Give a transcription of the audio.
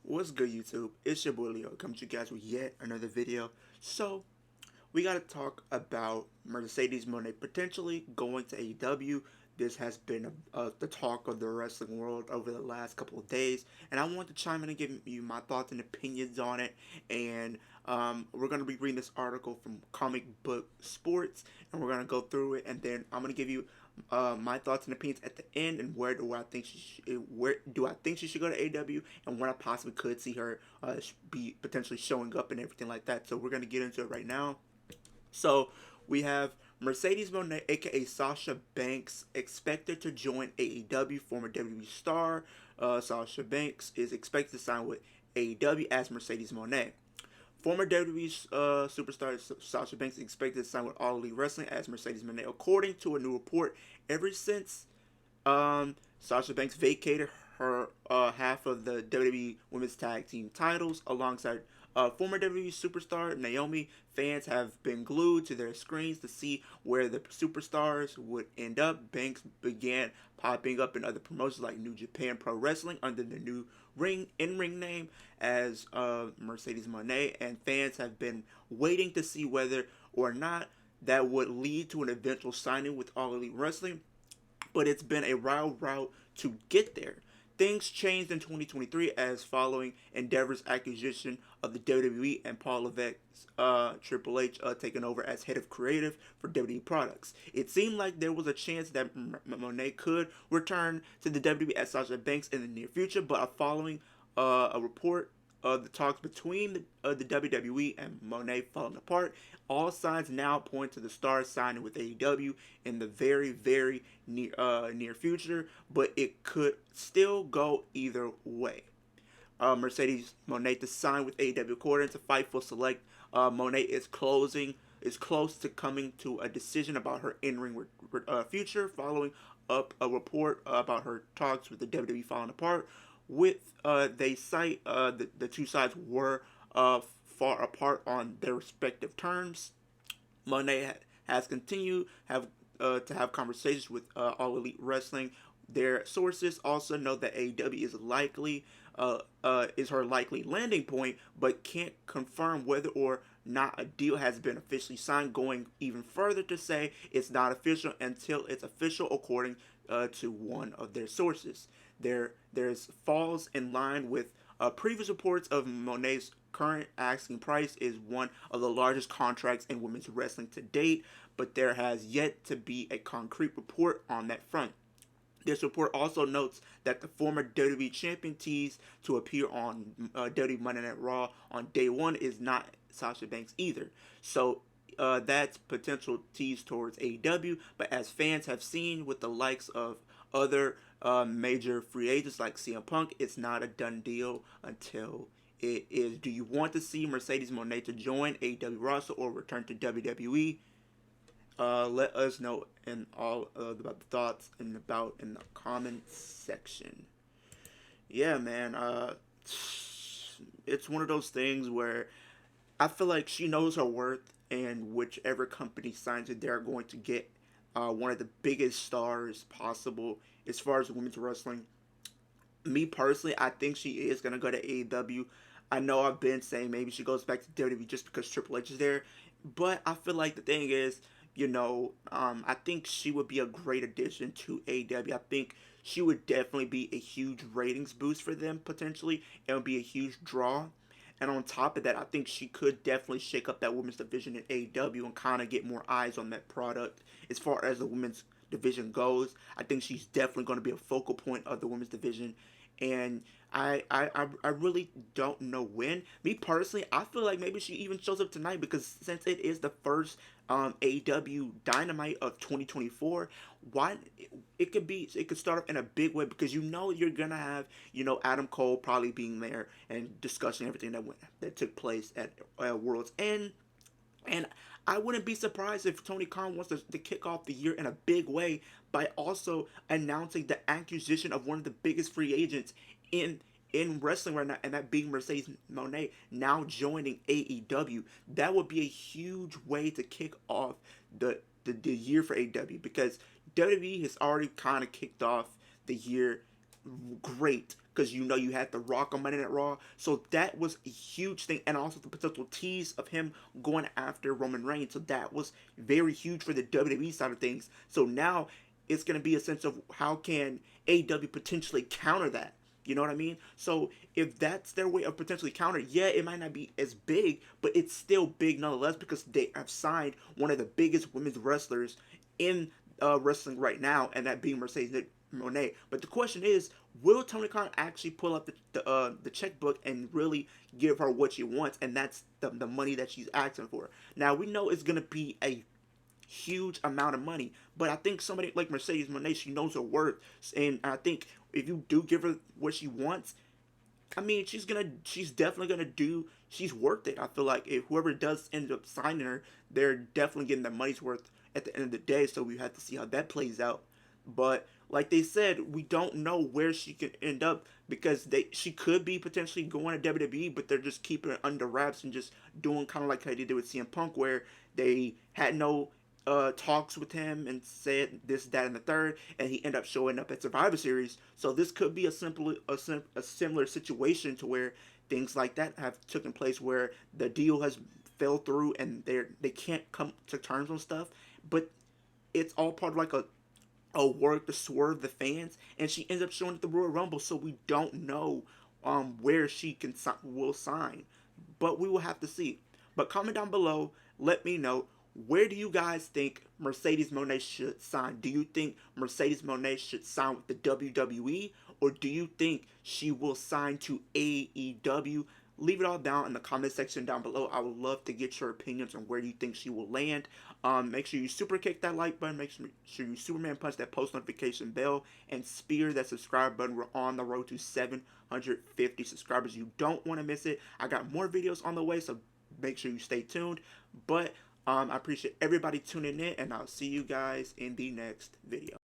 What's good, YouTube? It's your boy Leo coming to you guys with yet another video. So, we got to talk about Mercedes Mone potentially going to AEW. This has been the talk of the wrestling world over the last couple of days, and I want to chime in and give you my thoughts and opinions on it. And we're going to be reading this article from Comic Book Sports, and we're going to go through it, and then I'm going to give you my thoughts and opinions at the end, and where do I think she should go to AEW, and when I possibly could see her be potentially showing up and everything like that. So we're going to get into it right now. So we have Mercedes Moné, aka Sasha Banks, expected to join AEW. Former WWE star Sasha Banks is expected to sign with AEW as Mercedes Moné. Former WWE superstar Sasha Banks is expected to sign with All Elite Wrestling as Mercedes Moné, according to a new report. Ever since Sasha Banks vacated her half of the WWE Women's Tag Team titles alongside former WWE superstar Naomi. Fans have been glued to their screens to see where the superstars would end up. Banks began popping up in other promotions like New Japan Pro Wrestling under the new in-ring name as Mercedes Moné, and fans have been waiting to see whether or not that would lead to an eventual signing with All Elite Wrestling, but it's been a wild route to get there. Things changed in 2023 as following Endeavor's acquisition of the WWE and Paul Levesque's Triple H taking over as head of creative for WWE products. It seemed like there was a chance that Moné could return to the WWE as Sasha Banks in the near future, but following a report of the talks between the WWE and Moné falling apart, all signs now point to the stars signing with AEW in the very near future, but it could still go either way. Mercedes Moné to sign with AEW according to Fightful Select. Moné is close to coming to a decision about her in-ring future, following up a report about her talks with the WWE falling apart. With they cite the two sides were far apart on their respective terms. Monet has continued to have conversations with All Elite Wrestling. Their sources also know that AEW is her likely landing point, but can't confirm whether or not a deal has been officially signed. Going even further to say it's not official until it's official, according to one of their sources. There's falls in line with previous reports of Monet's current asking price is one of the largest contracts in women's wrestling to date, but there has yet to be a concrete report on that front. This report also notes that the former WWE champion teased to appear on WWE Monday Night Raw on day one is not Sasha Banks either. So that's potential tease towards AEW. But as fans have seen with the likes of other major free agents like CM Punk, it's not a done deal until it is. Do you want to see Mercedes Moné to join AEW roster or return to WWE? Let us know in all about the thoughts and about in the comments section. Yeah, man. It's one of those things where I feel like she knows her worth, and whichever company signs her, they're going to get one of the biggest stars possible as far as women's wrestling. Me personally, I think she is gonna go to AEW. I know I've been saying maybe she goes back to WWE just because Triple H is there, but I feel like the thing is, I think she would be a great addition to AEW. I think she would definitely be a huge ratings boost for them potentially. It would be a huge draw. And on top of that, I think she could definitely shake up that women's division in AEW and kind of get more eyes on that product. As far as the women's division goes, I think she's definitely going to be a focal point of the women's division. And I really don't know when. Me personally, I feel like maybe she even shows up tonight because since it is the first AEW Dynamite of 2024, why it could start off in a big way because you're gonna have Adam Cole probably being there and discussing everything that took place at World's End. And I wouldn't be surprised if Tony Khan wants to kick off the year in a big way by also announcing the acquisition of one of the biggest free agents in wrestling right now, and that being Mercedes Moné now joining AEW. That would be a huge way to kick off the year for AEW because WWE has already kind of kicked off the year great because you know you had The Rock on Monday Night Raw. So that was a huge thing, and also the potential tease of him going after Roman Reigns. So that was very huge for the WWE side of things. So now it's going to be a sense of how can AEW potentially counter that. You know what I mean? So if that's their way of potentially counter, yeah, it might not be as big, but it's still big nonetheless because they have signed one of the biggest women's wrestlers in wrestling right now, and that being Mercedes Mone. But the question is, will Tony Khan actually pull up the checkbook and really give her what she wants, and that's the money that she's asking for? Now we know it's gonna be a huge amount of money. But I think somebody like Mercedes Moné, she knows her worth, and I think if you do give her what she wants, I mean, she's definitely gonna do. She's worth it. I feel like if whoever does end up signing her, they're definitely getting their money's worth at the end of the day. So we have to see how that plays out. But like they said, we don't know where she could end up because she could be potentially going to WWE, but they're just keeping it under wraps and just doing kind of like how they did with CM Punk, where they had no talks with him and said this, that, and the third, and he ended up showing up at Survivor Series. So this could be a similar situation to where things like that have taken place, where the deal has fell through and they can't come to terms on stuff, but it's all part of like a work to swerve the fans, and she ends up showing at the Royal Rumble, so we don't know where she will sign, but we will have to see. But comment down below, let me know, where do you guys think Mercedes Moné should sign? Do you think Mercedes Moné should sign with the WWE, or do you think she will sign to AEW? Leave it all down in the comment section down below. I would love to get your opinions on where you think she will land. Make sure you super kick that like button. Make sure you Superman punch that post notification bell and spear that subscribe button. We're on the road to 750 subscribers. You don't want to miss it. I got more videos on the way, so make sure you stay tuned. But I appreciate everybody tuning in, and I'll see you guys in the next video.